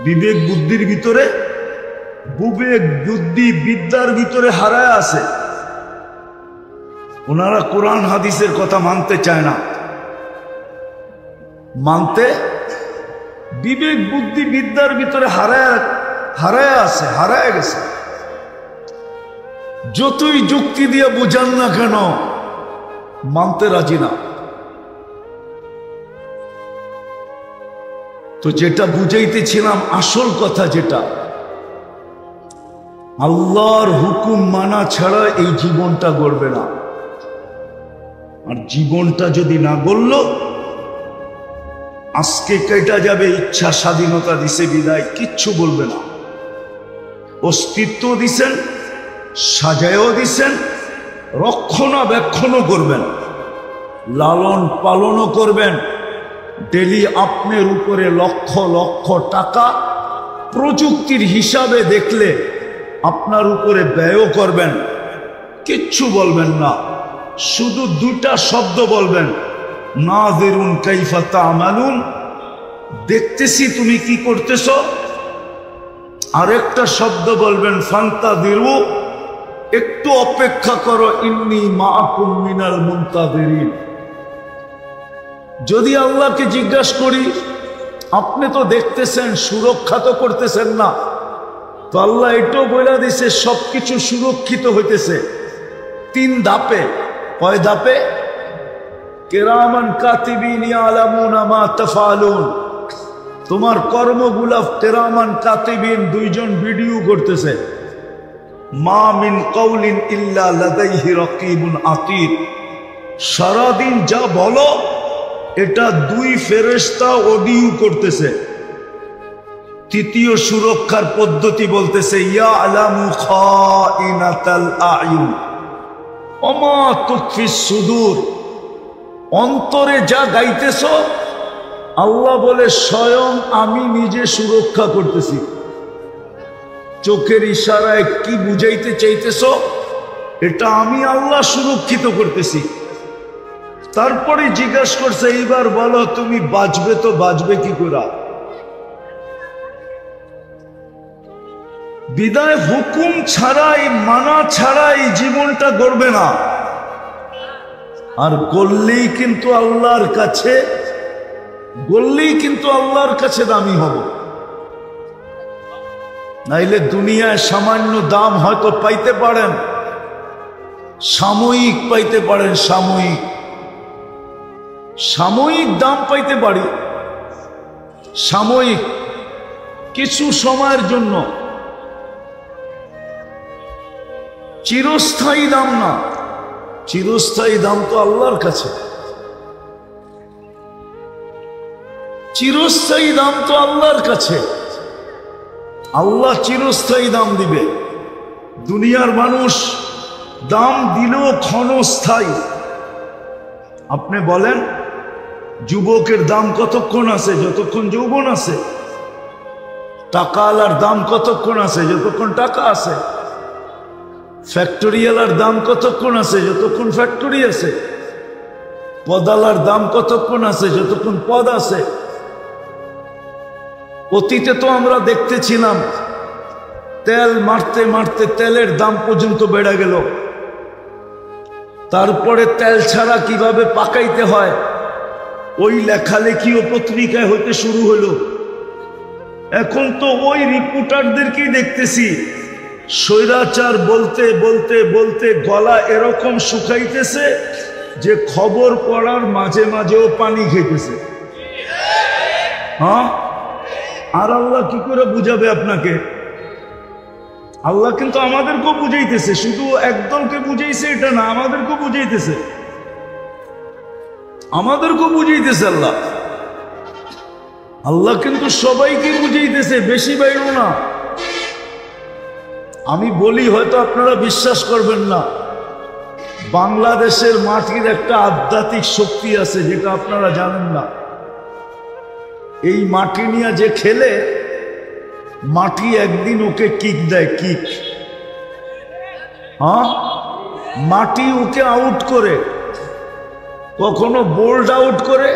বিবেক বুদ্ধির ভিতরে, বিবেক বুদ্ধি বিদ্যার ভিতরে হারায় আছে। ওনারা কোরআন হাদিসের কথা মানতে চায় না, মানতে বিবেক বুদ্ধি বিদ্যার ভিতরে হারায় আছে, হারায় গেছে। যতই যুক্তি দিয়ে বুঝান না কেন, মানতে রাজি না। তো যেটা বুঝাইতেছিলাম, আসল কথা যেটা, আল্লাহর হুকুম মানা ছাড়া এই জীবনটা গড়বে না। আর জীবনটা যদি না গড়ল, আজকে কেটে যাবে। ইচ্ছা স্বাধীনতা দিছে বিদায়, কিচ্ছু বলবে না। অস্তিত্ব দিছেন, সাজায়ও দিছেন, রক্ষণাবেক্ষণও করবেন, লালন পালনও করবেন। ডেলি আপনার উপরে লক্ষ লক্ষ টাকা প্রযুক্তির হিসাবে দেখলে আপনার উপরে ব্যয়ও করবেন, কিচ্ছু বলবেন না। শুধু দুটা শব্দ বলবেন, নাযিরুন কাইফা তা'মালুন, দেখতেছি তুমি কি করতেছ। আরেকটা শব্দ বলবেন, ফান্তাযিরু, একটু অপেক্ষা করো, ইন্নী মাআকুম মিনাল মুনতাযিরিন। যদি আল্লাহকে জিজ্ঞাসা করি, আপনি তো দেখতেছেন, সুরক্ষা তো করতেছেন না, তো আল্লাহ এটাও বলে দিছে সবকিছু সুরক্ষিত হইতেছে 3 ধাপে। কয় ধাপে? কিরামান কাতিবিন ইয়ালামুনা মা তাফআলুন। তোমার কর্মগুলা কিরামান কাতিবিন 2 জন ভিডিও করতেছে। মা মিন কাউলিন ইল্লা লাদাইহি রাকিবুন আতীদ। সারাদিন যা বলো এটা 2 ফেরেশতা অডিও করতেছে। তৃতীয় সুরক্ষার পদ্ধতি বলতেছে, ইয়ালামু খাইনাতাল আয়ুন ওয়া মা তুখফিস সুদূর। অন্তরে যা গাইতেছ, আল্লাহ বলে স্বয়ং আমি নিজে সুরক্ষা করতেছি। চোখের ইশারায় কি বুঝাইতে চাইতেছ, এটা আমি আল্লাহ সুরক্ষিত করতেছি। তারপরে জিজ্ঞাসা করছে, এইবার বলো তুমি বাঁচবে তো বাঁচবে কি করে? বিদায় হুকুম ছাড়াই, মানা ছাড়াই জীবনটা গড়বে না। আর গড়লেই কিন্তু আল্লাহর কাছে, দামি হবে। নাইলে দুনিয়ায় সামান্য দাম হয়তো পাইতে পারেন, সাময়িক পাইতে পারেন, সাময়িক দাম পাইতে পারি, সাময়িক কিছু সময়ের জন্য, চিরস্থায়ী দাম না। চিরস্থায়ী দাম তো আল্লাহর কাছে, চিরস্থায়ী দাম তো আল্লাহর কাছে। আল্লাহ চিরস্থায়ী দাম দিবে। দুনিয়ার মানুষ দাম দিলেও ক্ষণস্থায়ী। আপনি বলেন, যুবকের দাম কতক্ষণ আছে? যতক্ষণ যৌবন আছে। টাকাওয়ালার দাম কতক্ষণ আছে? যতক্ষণ টাকা আছে। ফ্যাক্টরিওয়ালার দাম কতক্ষণ আছে? যতক্ষণ ফ্যাক্টরি আছে। পদালার দাম কতক্ষণ আছে? যতক্ষণ পদ আছে। অতীতে তো আমরা দেখতেছিলাম, তেল মারতে মারতে তেলের দাম পর্যন্ত বেড়ে গেল। তারপরে তেল ছাড়া কিভাবে পাকাইতে হয় ওই লেখালেখিও পত্রিকায় হতে শুরু হলো। এখন তো ওই রিপোর্টারদেরকেই দেখতেছি স্বৈরাচার বলতে বলতে বলতে গলা এরকম শুকাইতেছে যে খবর পড়ার মাঝে মাঝেও পানি খেতেছে। হ্যাঁ, আর আল্লাহ কি করে বুঝাবে আপনাকে? আল্লাহ কিন্তু আমাদেরকেও বুঝাইতেছে, শুধু একদলকে বুঝাইছে এটা না, আমাদেরকেও বুঝাইতেছে, আল্লাহ। আল্লাহ কিন্তু সবাইকে বুঝাইতেছে, বেশি বাইর না। আমি বলি, হয়তো আপনারা বিশ্বাস করবেন না, বাংলাদেশের মাটির একটা আধ্যাত্মিক শক্তি আছে যেটা আপনারা জানেন না। এই মাটি নিয়ে যে খেলে, মাটি একদিন ওকে কিক দেয়, কিক। হ্যাঁ, মাটি ওকে আউট করে, কখনো বোল্ড আউট করে,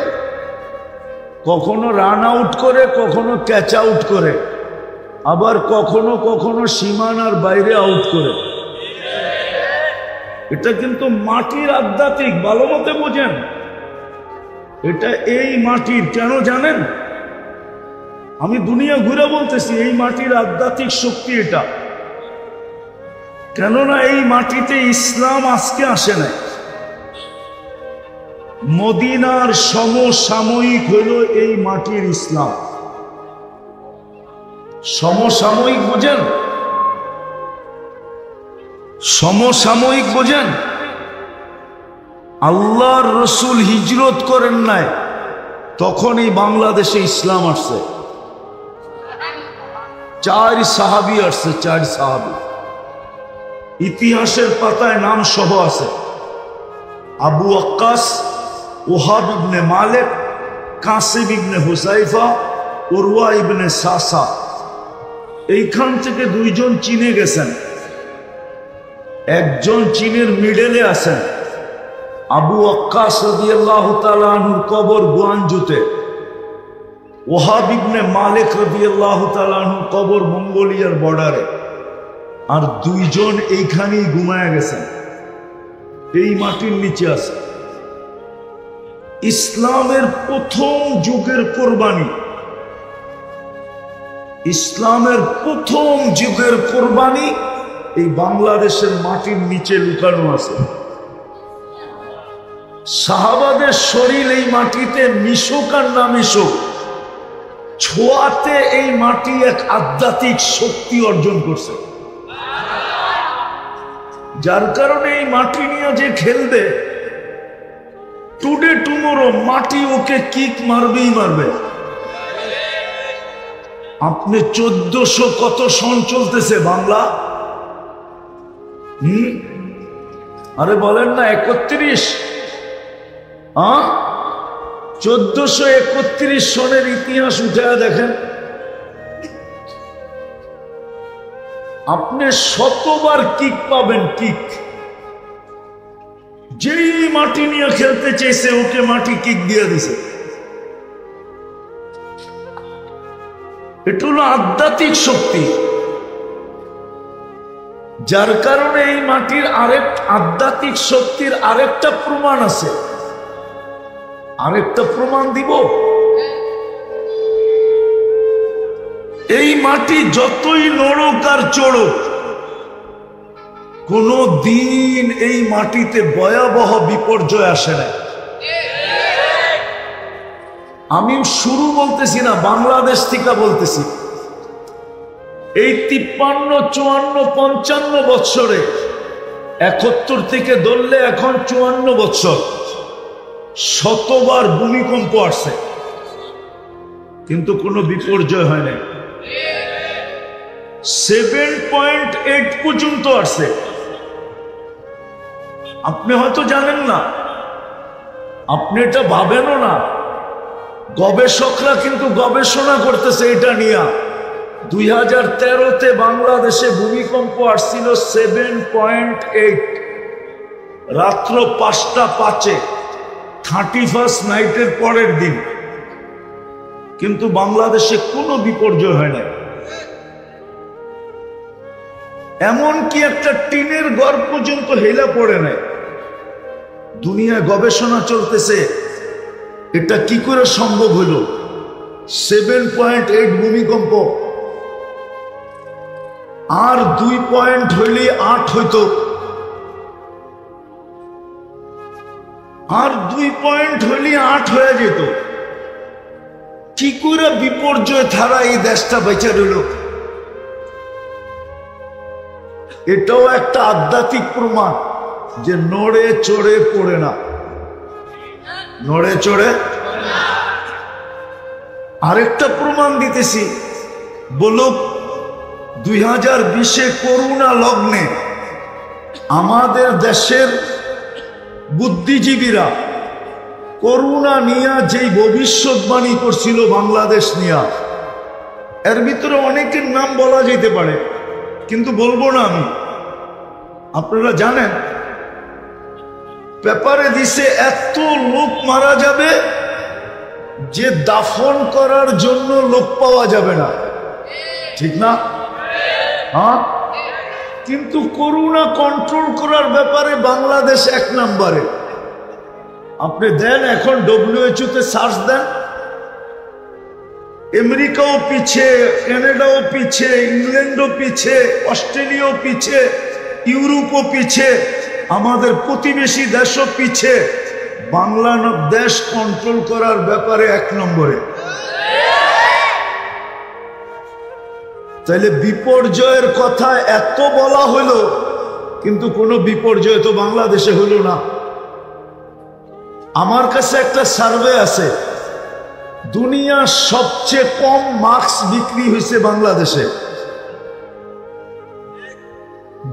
কখনো রান আউট করে, কখনো ক্যাচ আউট করে, আবার কখনো কখনো সীমানার বাইরে আউট করে। এটা কিন্তু মাটির আধ্যাত্মিক, ভালো মতে বোঝেন। এটা এই মাটির, কেন জানেন? আমি দুনিয়া ঘুরে বলতেছি, এই মাটির আধ্যাত্মিক শক্তি এটা। কেননা এই মাটিতে ইসলাম আজকে আসে নাই। মদিনার সমসাময়িক হইল এই মাটির ইসলাম। সমসাময়িক বোঝেন? সমসাময়িক বোঝেন? আল্লাহর রসুল হিজরত করেন নাই, তখন এই বাংলাদেশে ইসলাম আসছে। 4 সাহাবী আসছে, 4 সাহাবী। ইতিহাসের পাতায় নাম সহ আছে। আবু ওয়াক্কাস, ওহাব ইবনে মালিক, কাসিম ইবনে হুযায়ফা, উরওয়া ইবনে সাসা। এইখান থেকে 2 জন চীনে গেছেন, একজন চীনের মিডলে আছেন। আবু ওয়াক্কাস রাদিয়াল্লাহু তাআলা আনহুর কবর গুয়ানজুতে, ওহাব ইবনে মালিক রাদিয়াল্লাহু তাআলা আনহুর কবর মঙ্গোলিয়ার বর্ডারে। আর 2 জন এইখানেই ঘুমায় গেছেন, এই মাটির নিচে আছে। ইসলামের প্রথম যুগের কোরবানি, ইসলামের প্রথম যুগের কোরবানি এই বাংলাদেশের মাটির নিচে লুকানো আছে। সাহাবাদের শরীর এই মাটিতে মিশুক আর না মিশুক, ছোঁয়াতে এই মাটি এক আধ্যাত্মিক শক্তি অর্জন করছে। যার কারণে এই মাটি নিয়ে যে খেলবে, টুডে টুমোরো মাটি ওকে কিক মারবেই মারবে। আপনি 1400 কত সন চলতেছে বাংলা? আরে বলেন না 31। 1431 সনের ইতিহাস উঠে দেখেন, আপনি শতবার কিক পাবেন, কিক। যেই মাটি নিয়ে খেলতে চাইছে ওকে মাটি কিক দিয়ে দিছে। এটা হলো আধ্যাত্মিক শক্তি, যার কারণে এই মাটির আধ্যাত্মিক শক্তির আরেকটা প্রমাণ আছে। আরেকটা প্রমাণ দিব। এই মাটি যতই নড়ুক আর চড়ুক, কোন দিন এই মাটিতে ভয়াবহ বিপর্যয় আসে না। আমি শুরু বলতেছি না, বাংলাদেশ থেকে বলতেছি। এই 53, 54, 55 বৎসরে 71 থেকে ধরলে এখন 54 বৎসর, শতবার ভূমিকম্প আসছে, কিন্তু কোনো বিপর্যয় হয় নাই। 7.8 পর্যন্ত আসছে। আপনি হয়তো জানেন না, আপনি এটা ভাবেনও না। গবেষকরা কিন্তু গবেষণা করতেছে এটা নিয়ে। 2013-তে বাংলাদেশে ভূমিকম্প আসছিল 7.8, রাত্র 5টা 5-এ, 31st নাইটের পরের দিন। কিন্তু বাংলাদেশে কোনো বিপর্যয় হয় না। এমনকি একটা টিনের ঘর পর্যন্ত হেলা পড়ে নাই। দুনিয়ায় গবেষণা চলতেছে এটা কি করে সম্ভব হলো। 7.8 ভূমিকম্প, আর 2 পয়েন্ট হইলে 8 হইতো, আর 2 পয়েন্ট হইলে 8 হয়ে যেত। কি করে বিপর্যয় ছাড়া এই দেশটা বেঁচে রইল? এটাও একটা আধ্যাত্মিক প্রমাণ যে নড়ে চড়ে পড়ে না, নড়ে চড়ে। আরেকটা প্রমাণ দিতেছি, বলুক 2020-এ করোনা লগ্নে আমাদের দেশের বুদ্ধিজীবীরা করোনা নিয়ে যেই ভবিষ্যৎবাণী করছিল বাংলাদেশ নিয়ে, এর ভিতরে অনেকের নাম বলা যেতে পারে, কিন্তু বলবো না আমি। আপনারা জানেন পেপারে দিছে এত লোক মারা যাবে যে দাফন করার জন্য লোক পাওয়া যাবে না, ঠিক না? হ্যাঁ, কিন্তু করোনা কন্ট্রোল করার ব্যাপারে বাংলাদেশ 1 নম্বরে। আপনি দেন এখন WHO-তে সার্চ দেন, আমেরিকাও পিছে, কানাডাও পিছে, ইংল্যান্ডও পিছে, অস্ট্রেলিয়াও পিছে, ইউরোপও পিছে, আমাদের প্রতিবেশী দেশও পিছে। বাংলাদেশ কন্ট্রোল করার ব্যাপারে 1 নম্বরে। তাইলে বিপর্যয়ের কথা এত বলা হলো, কিন্তু কোনো বিপর্যয় তো বাংলাদেশে হলো না। আমার কাছে একটা সার্ভে আছে, দুনিয়ার সবচেয়ে কম মাস্ক বিক্রি হয়েছে বাংলাদেশে।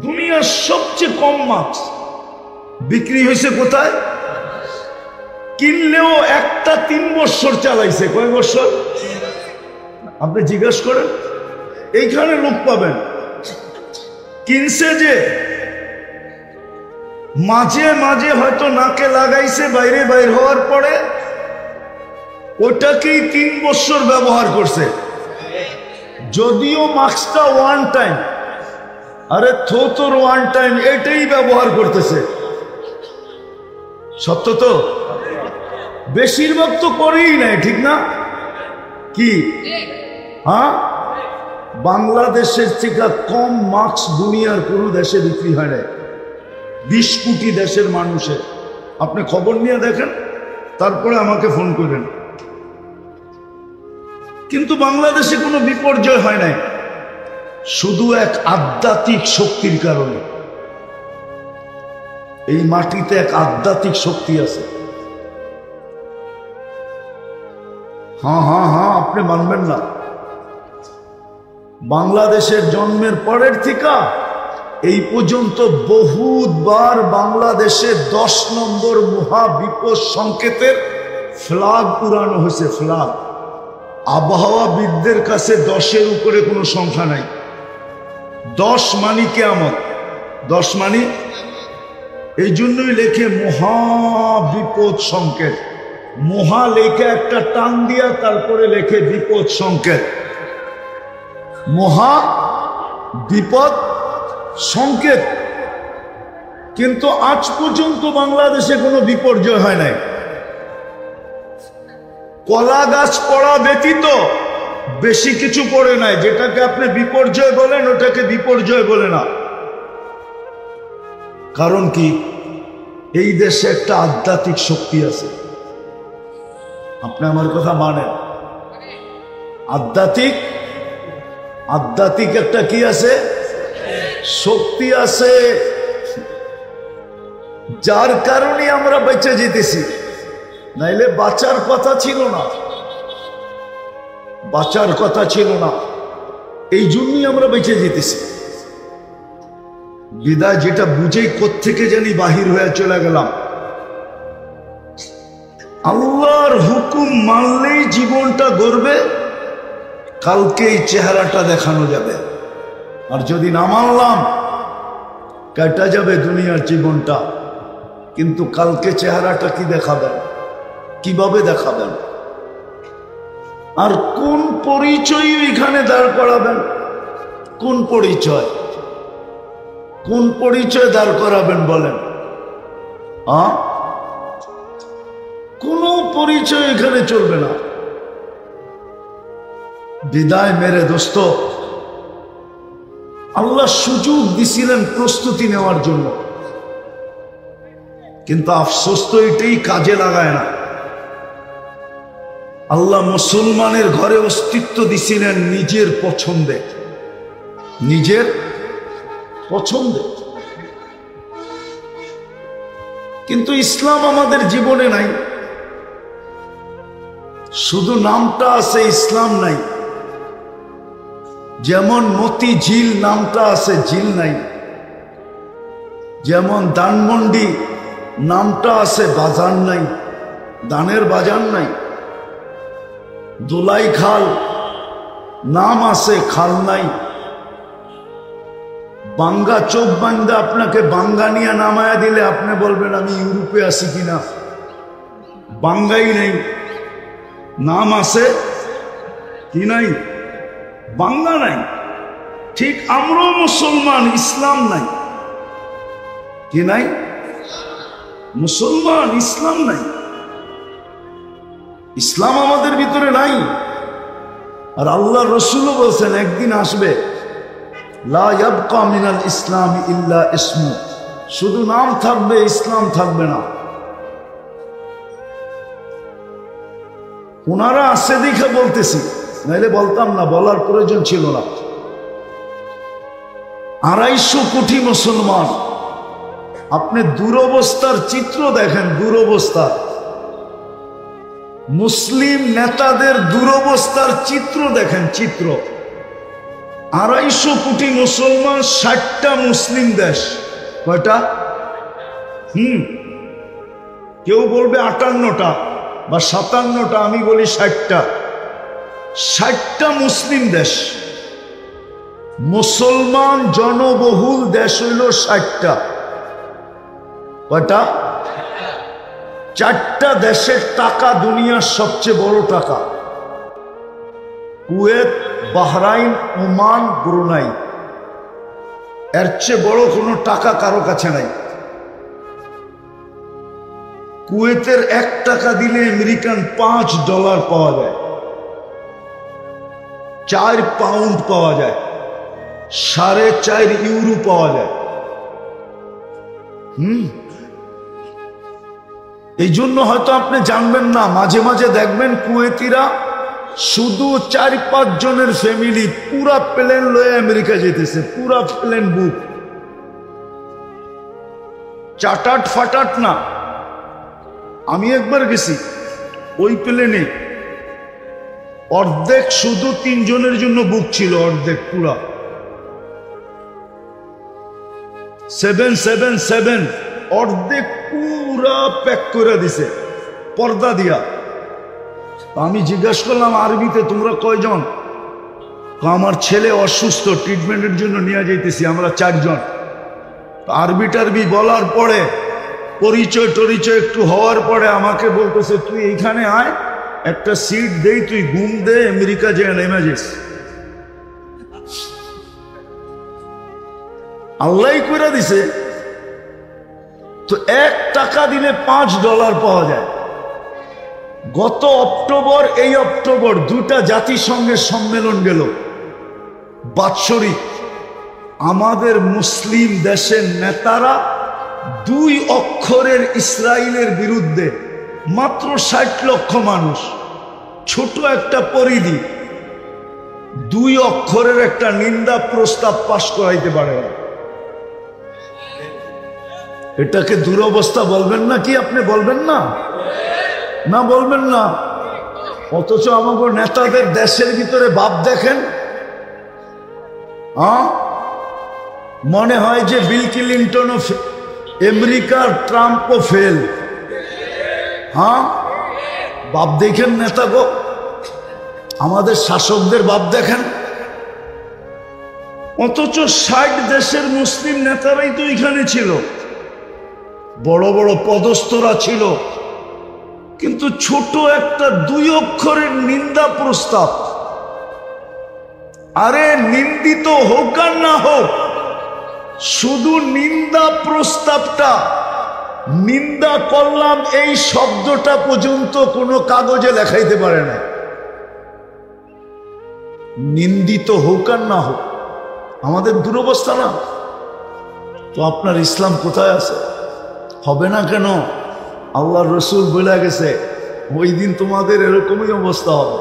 দুনিয়ার সবচেয়ে কম মাস্ক বিক্রি হয়েছে কোথায়? কিনলেও একটা 3 বছর চালাইছে। কয় বছর? আপনি জিজ্ঞাসা করেন, এইখানে লোক পাবেন। কিনছে যে মাঝে মাঝে হয়তো নাকে লাগাইছে, বাইরে বাইর হওয়ার পরে ওটাকেই 3 বছর ব্যবহার করছে। যদিও মাস্কটা 1 টাইম, আরে তোর 1 টাইম এটাই ব্যবহার করতেছে। সত্য তো? বেশিরভাগ তো করেই নাই, ঠিক না? কি হ্যাঁ, বাংলাদেশের থেকে কম মাস্ক দুনিয়ার কোনো দেশে বিক্রি হয় না। 20 কোটি দেশের মানুষের। আপনি খবর নিয়ে দেখেন, তারপরে আমাকে ফোন করেন। কিন্তু বাংলাদেশে কোনো বিপর্যয় হয় নাই, শুধু এক আধ্যাত্মিক শক্তির কারণে। এই মাটিতে এক আধ্যাত্মিক শক্তি আছে। হ্যাঁ হ্যাঁ হ্যাঁ, আপনি মানবেন না। বাংলাদেশের জন্মের পরের থেকে এই পর্যন্ত বহুতবার বাংলাদেশে 10 নম্বর মহাবিপদ সংকেতের ফ্ল্যাগ উড়ানো হয়েছে। ফ্ল্যাগ। আবহাওয়াবিদদের কাছে 10-এর উপরে কোনো সংখ্যা নাই। 10 মানি কিয়ামত। 10 মানি এই জন্যই লেখে মহাবিপদ সংকেত। মহা লেখে একটা টান দিয়া তারপরে লেখে বিপদ সংকেত। মহা বিপদ সংকেত। কিন্তু আজ পর্যন্ত বাংলাদেশে কোনো বিপর্যয় হয় নাই। কলা গাছ পড়া ব্যতীত বেশি কিছু পড়ে নাই। যেটাকে আপনি বিপর্যয় বলেন ওটাকে বিপর্যয় বলে না। কারণ কি, এই দেশে একটা আধ্যাত্মিক শক্তি আছে। আপনি আমার কথা মানেন? আধ্যাত্মিক একটা কি আছে? শক্তি আছে, যার কারণে আমরা বেঁচে যেতেছি। নাইলে বাঁচার কথা ছিল না, বাঁচার কথা ছিল না। এই জন্যই আমরা বেঁচে যেতেছি। বিদায় যেটা বুঝেই কোত্থেকে জানি বাহির হয়ে চলে গেলাম। আল্লাহর হুকুম মানলেই জীবনটা গড়বে, কালকে এই চেহারাটা দেখানো যাবে। আর যদি না মানলাম, কেটে যাবে দুনিয়ার জীবনটা। কিন্তু কালকে চেহারাটা কি দেখাবেন, কিভাবে দেখাবেন, আর কোন পরিচয় এখানে দাঁড় করাবেন? কোন পরিচয়, কোন পরিচয় দাঁড় করাবেন বলেন? কোন পরিচয় এখানে চলবে না। বিদায় মেরে দোস্ত, আল্লাহ সুযোগ দিছিলেন প্রস্তুতি নেওয়ার জন্য, কিন্তু আফসোস তো এটাই কাজে লাগায় না। আল্লাহ মুসলমানের ঘরে অস্তিত্ব দিছিলেন নিজের পছন্দে, নিজের পছন্দে। কিন্তু ইসলাম আমাদের জীবনে নাই। শুধু নামটা আছে, ইসলাম নাই। যেমন মতি ঝিল নামটা আছে, ঝিল নাই। যেমন ধানমন্ডি নামটা আছে, বাজার নাই, দানের বাজার নাই। দোলাই খাল নাম আছে, খাল নাই। বাঙ্গা, চোখ বান্দা আপনাকে বাঙ্গানিয়া নামায়া দিলে আপনি বলবেন আমি ইউরোপে আছি কিনা। বাঙ্গাই নেই, নাম আছে কি নাই? বাঙ্গা নাই। ঠিক আমরাও মুসলমান, ইসলাম নাই। কি নাই? মুসলমান, ইসলাম নাই। ইসলাম আমাদের ভিতরে নাই। আর আল্লাহ রসুলও বলছেন একদিন আসবে, লা ইয়াবকা মিনাল ইসলাম ইল্লা ইসমু, শুধু নাম থাকবে, ইসলাম থাকবে না। ওনারা আছে দেখে বলতেছি, নাইলে বলতাম না, বলার প্রয়োজন ছিল না। 250 কোটি মুসলমান। আপনি দুরবস্থার চিত্র দেখেন, দুরবস্থা। মুসলিম নেতাদের দুরবস্থার চিত্র দেখেন, চিত্র। 250 কোটি মুসলমান, 60টা মুসলিম দেশ। কয়টা? কেউ বলবে 58টা বা 57টা, আমি বলি 60টা। 60টা মুসলিম দেশ। মুসলমান জনবহুল দেশ হইল 60টা। কয়টা? 4টা দেশের টাকা দুনিয়ার সবচেয়ে বড় টাকা। Kuwait, Bahrain, Oman, Brunei. এর চেয়ে বড় কোনো টাকা কারো কাছে নাই। কুয়েতের 1 টাকা দিলে আমেরিকান $5 পাওয়া যায়, 4 পাউন্ড পাওয়া যায়, 4.5 ইউরো পাওয়া যায়। এই জন্য হয়তো আপনি জানবেন না, মাঝে মাঝে দেখবেন কুয়েতিরা শুধু 4-5 জনের ফ্যামিলি পুরা প্লেন লয়ে আমেরিকা যেতেছে, পুরা প্লেন বুক। চাটাট ফাটাট না। আমি একবার গেছি, ওই প্লেনে অর্ধেক শুধু 3 জনের জন্য বুক ছিল, অর্ধেক পুরা 777, অর্ধেক পুরা প্যাক করে দিছে পর্দা দিয়া। আমি জিজ্ঞাসা করলাম আরবিতে, তোমরা কয়জন? আমার ছেলে অসুস্থ, ট্রিটমেন্টের জন্য নিয়ে যাইতেছি, আমরা 4 জন। আরবি টারবি বলার পরে পরিচয় টরিচয় একটু হওয়ার পরে আমাকে বলতেছে, তুই এইখানে আয়, একটা সিট দেই, তুই ঘুম দে, আমেরিকা যে নেমে যাস। আল্লাহ করে দিছে। তো 1 টাকা দিলে $5 পাওয়া যায়। গত অক্টোবর, এই অক্টোবর 2টা জাতিসংঘের সম্মেলন গেল বাৎসরিক। আমাদের মুসলিম দেশের নেতারা 2 অক্ষরের ইসরায়েলের বিরুদ্ধে, মাত্র 60 লক্ষ মানুষ, ছোট একটা পরিধি, 2 অক্ষরের একটা নিন্দা প্রস্তাব পাশ করাইতে পারে না। এটাকে দুরবস্থা বলবেন না কি? আপনি বলবেন না? না বলবেন না? অথচ আমাদের নেতাদের দেশের ভিতরে ভাব দেখেন, মনে হয় যে বিল ক্লিন্টনও, আমেরিকার ট্রাম্পও ফেল। ভাব দেখেন নেতা গো, আমাদের শাসকদের ভাব দেখেন। অথচ 60 দেশের মুসলিম নেতারাই তো এখানে ছিল, বড় বড় পদস্থরা ছিল, কিন্তু ছোট একটা 2 অক্ষরের নিন্দা প্রস্তাব। আরে নিন্দিত হোক আর না হোক, শুধু নিন্দা প্রস্তাবটা, নিন্দা করলাম এই শব্দটা পর্যন্ত কোনো কাগজে লেখাইতে পারে না। নিন্দিত হোক আর না হোক, আমাদের দুরবস্থা না? তো আপনার ইসলাম কোথায় আছে? হবে না কেন? আল্লাহর রসুল বলে গেছে, ওই দিন তোমাদের এরকমই অবস্থা হবে।